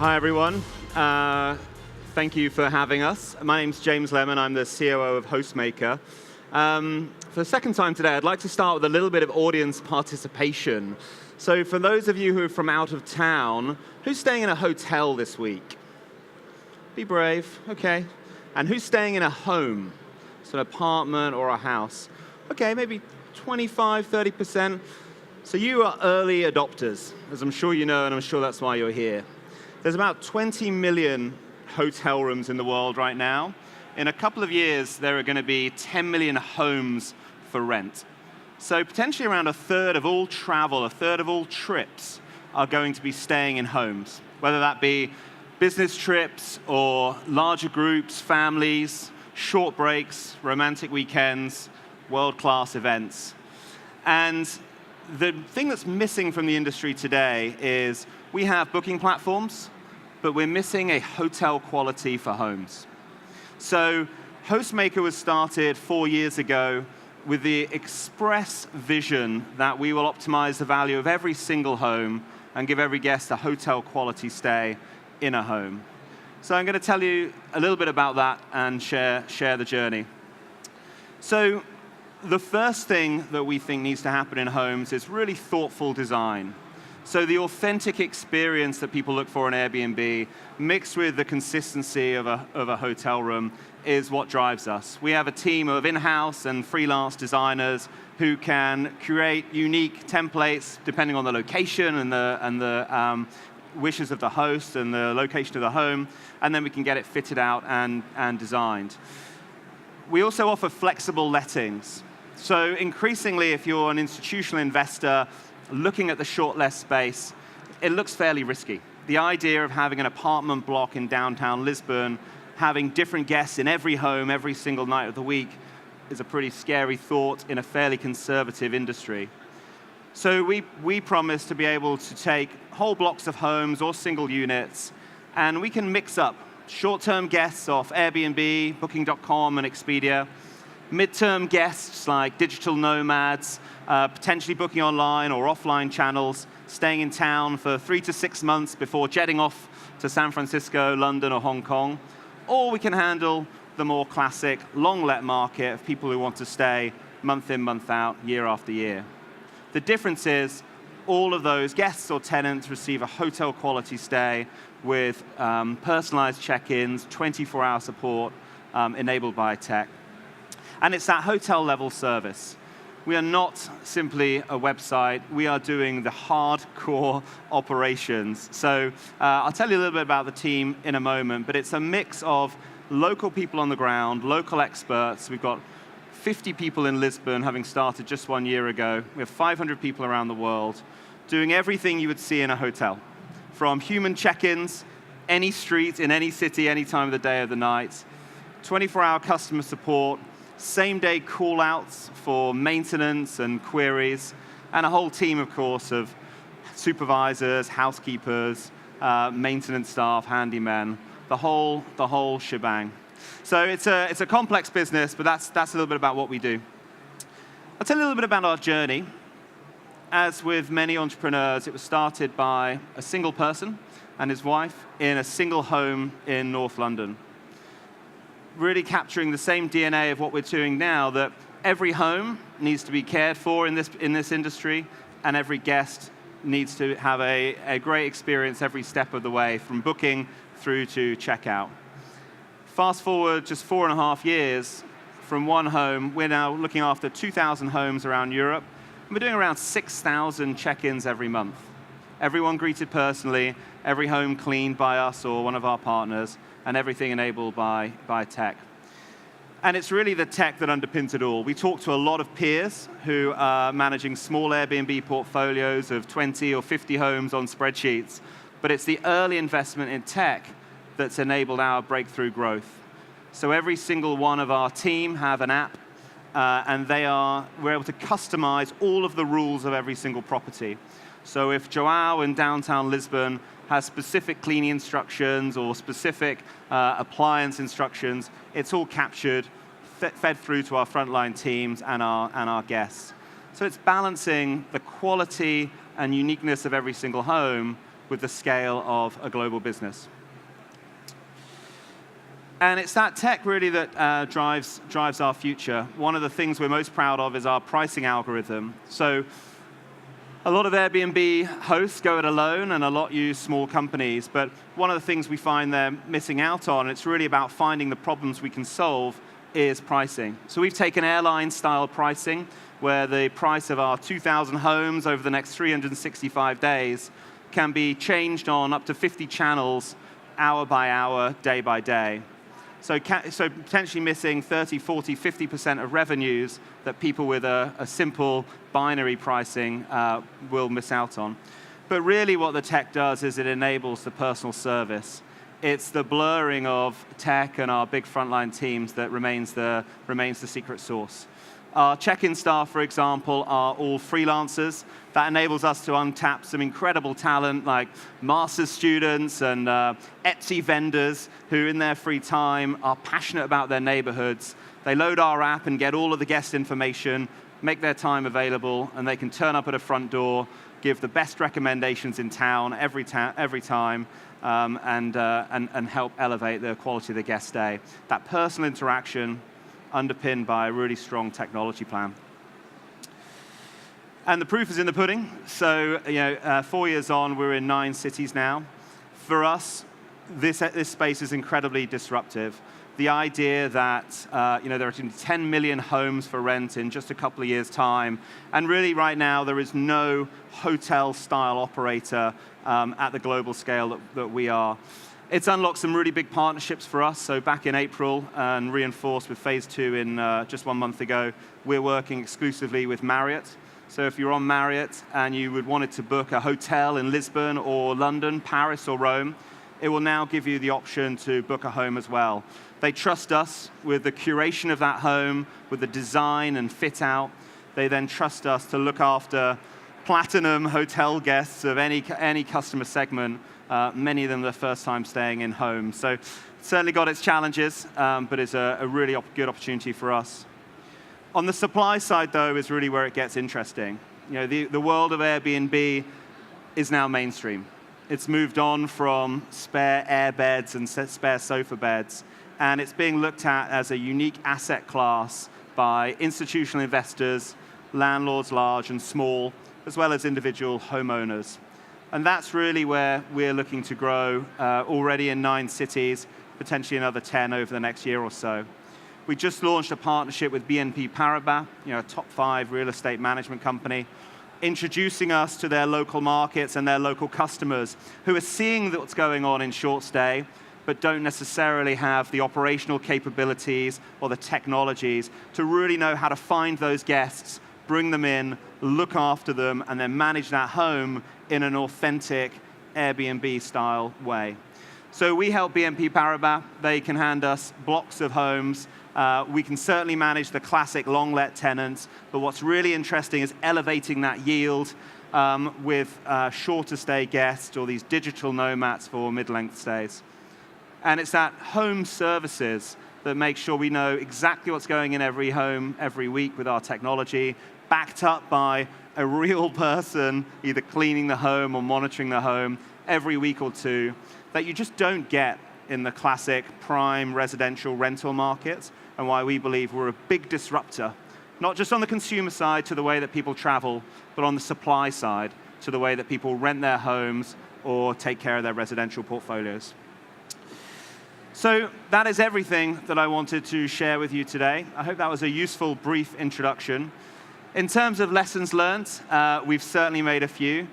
Hi, everyone. Thank you for having us. My name's James Lemon. I'm the COO of Hostmaker. For the second time today, I'd like to start with a little bit of audience participation. So for those of you who are from out of town, who's staying in a hotel this week? Be brave, okay. And who's staying in a home? So an apartment or a house? Okay, maybe 25, 30%. So you are early adopters, as I'm sure you know, and I'm sure that's why you're here. There's about 20 million hotel rooms in the world right now. In a couple of years, there are going to be 10 million homes for rent. So potentially around a third of all travel, a third of all trips are going to be staying in homes, whether that be business trips or larger groups, families, short breaks, romantic weekends, world-class events. And the thing that's missing from the industry today is we have booking platforms, but we're missing a hotel quality for homes. So Hostmaker was started 4 years ago with the express vision that we will optimize the value of every single home and give every guest a hotel quality stay in a home. So I'm going to tell you a little bit about that and share the journey. So the first thing that we think needs to happen in homes is really thoughtful design. So the authentic experience that people look for in Airbnb, mixed with the consistency of a hotel room, is what drives us. We have a team of in-house and freelance designers who can create unique templates depending on the location and the wishes of the host and the location of the home, and then we can get it fitted out and designed. We also offer flexible lettings. So increasingly, if you're an institutional investor looking at the short-let space, it looks fairly risky. The idea of having an apartment block in downtown Lisbon, having different guests in every home every single night of the week, is a pretty scary thought in a fairly conservative industry. So we promise to be able to take whole blocks of homes or single units, and we can mix up short-term guests off Airbnb, Booking.com, and Expedia, mid-term guests like digital nomads, potentially booking online or offline channels, staying in town for 3 to 6 months before jetting off to San Francisco, London, or Hong Kong. Or we can handle the more classic long-let market of people who want to stay month in, month out, year after year. The difference is all of those guests or tenants receive a hotel quality stay with personalized check-ins, 24-hour support enabled by tech. And it's that hotel level service. We are not simply a website. We are doing the hardcore operations. So I'll tell you a little bit about the team in a moment, but it's a mix of local people on the ground, local experts. We've got 50 people in Lisbon, having started just 1 year ago. We have 500 people around the world doing everything you would see in a hotel, from human check-ins, any street, in any city, any time of the day or the night, 24-hour customer support, same-day call-outs for maintenance and queries, and a whole team, of course, of supervisors, housekeepers, maintenance staff, handymen, the whole shebang. So it's a complex business, but that's a little bit about what we do. I'll tell you a little bit about our journey. As with many entrepreneurs, it was started by a single person and his wife in a single home in North London, really capturing the same DNA of what we're doing now, that every home needs to be cared for in this industry, and every guest needs to have a great experience every step of the way, from booking through to checkout. Fast forward just 4.5 years from one home, we're now looking after 2,000 homes around Europe, and we're doing around 6,000 check-ins every month. Everyone greeted personally, every home cleaned by us or one of our partners, and everything enabled by tech. And it's really the tech that underpins it all. We talk to a lot of peers who are managing small Airbnb portfolios of 20 or 50 homes on spreadsheets, but it's the early investment in tech that's enabled our breakthrough growth. So every single one of our team have an app, and we're able to customize all of the rules of every single property. So if Joao in downtown Lisbon has specific cleaning instructions or specific appliance instructions, it's all captured, fed through to our frontline teams and our guests. So it's balancing the quality and uniqueness of every single home with the scale of a global business. And it's that tech really that drives our future. One of the things we're most proud of is our pricing algorithm. So a lot of Airbnb hosts go it alone, and a lot use small companies. But one of the things we find they're missing out on, it's really about finding the problems we can solve, is pricing. So we've taken airline-style pricing, where the price of our 2,000 homes over the next 365 days can be changed on up to 50 channels, hour by hour, day by day. So potentially missing 30, 40, 50% of revenues that people with a simple binary pricing will miss out on. But really what the tech does is it enables the personal service. It's the blurring of tech and our big frontline teams that remains the secret sauce. Our check-in staff, for example, are all freelancers. That enables us to untap some incredible talent like master's students and Etsy vendors who in their free time are passionate about their neighborhoods. They load our app and get all of the guest information, make their time available, and they can turn up at a front door, give the best recommendations in town every time, and help elevate the quality of the guest stay. That personal interaction underpinned by a really strong technology plan. And the proof is in the pudding. So 4 years on, we're in 9 cities now. For us, this space is incredibly disruptive. The idea that there are 10 million homes for rent in just a couple of years' time, and really right now there is no hotel-style operator at the global scale that we are. It's unlocked some really big partnerships for us. So back in April, and reinforced with phase 2 in just 1 month ago, we're working exclusively with Marriott. So if you're on Marriott and you would wanted to book a hotel in Lisbon or London, Paris or Rome, it will now give you the option to book a home as well. They trust us with the curation of that home, with the design and fit out. They then trust us to look after platinum hotel guests of any customer segment, many of them the first time staying in homes. So it's certainly got its challenges, but it's a really good opportunity for us. On the supply side, though, is really where it gets interesting. The world of Airbnb is now mainstream. It's moved on from spare air beds and spare sofa beds, and it's being looked at as a unique asset class by institutional investors, landlords large and small, as well as individual homeowners. And that's really where we're looking to grow, already in 9 cities, potentially another 10 over the next year or so. We just launched a partnership with BNP Paribas, a top 5 real estate management company, introducing us to their local markets and their local customers who are seeing what's going on in short stay, but don't necessarily have the operational capabilities or the technologies to really know how to find those guests, bring them in, look after them, and then manage that home in an authentic Airbnb-style way. So we help BNP Paribas. They can hand us blocks of homes. We can certainly manage the classic long-let tenants, but what's really interesting is elevating that yield with shorter stay guests or these digital nomads for mid-length stays. And it's that home services that make sure we know exactly what's going in every home every week with our technology, backed up by a real person either cleaning the home or monitoring the home every week or two, that you just don't get in the classic prime residential rental markets, and why we believe we're a big disruptor, not just on the consumer side to the way that people travel, but on the supply side to the way that people rent their homes or take care of their residential portfolios. So that is everything that I wanted to share with you today. I hope that was a useful, brief introduction. In terms of lessons learned, we've certainly made a few.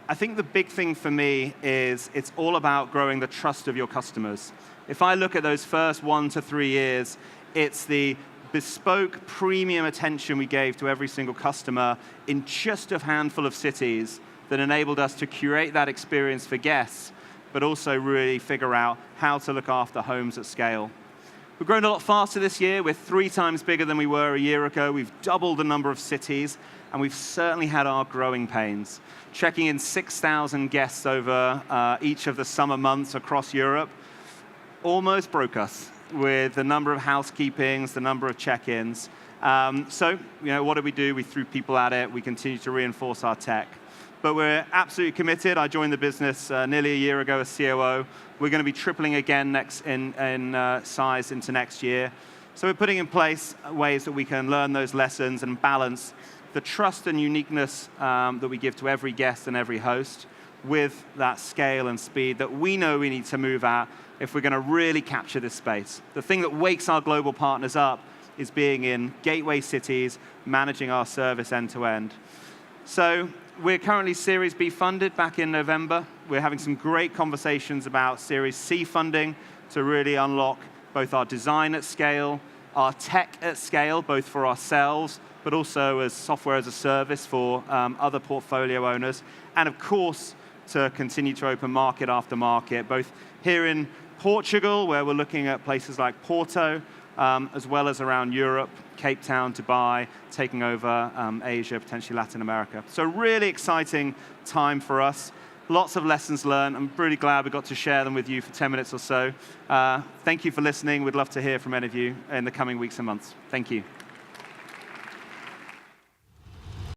I think the big thing for me is it's all about growing the trust of your customers. If I look at those first 1 to 3 years, it's the bespoke premium attention we gave to every single customer in just a handful of cities that enabled us to curate that experience for guests, but also really figure out how to look after homes at scale. We've grown a lot faster this year. We're 3 times bigger than we were a year ago. We've doubled the number of cities, and we've certainly had our growing pains. Checking in 6,000 guests over each of the summer months across Europe almost broke us with the number of housekeepings, the number of check-ins. So, what did we do? We threw people at it. We continue to reinforce our tech. but we're absolutely committed. I joined the business nearly a year ago as COO. We're going to be tripling again in size into next year. So we're putting in place ways that we can learn those lessons and balance the trust and uniqueness that we give to every guest and every host with that scale and speed that we know we need to move at if we're going to really capture this space. The thing that wakes our global partners up is being in gateway cities, managing our service end to end. So we're currently Series B funded back in November. We're having some great conversations about Series C funding to really unlock both our design at scale, our tech at scale, both for ourselves, but also as software as a service for other portfolio owners. And of course, to continue to open market after market, both here in Portugal, where we're looking at places like Porto, as well as around Europe, Cape Town, Dubai, taking over Asia, potentially Latin America. So really exciting time for us. Lots of lessons learned. I'm really glad we got to share them with you for 10 minutes or so. Thank you for listening. We'd love to hear from any of you in the coming weeks and months. Thank you.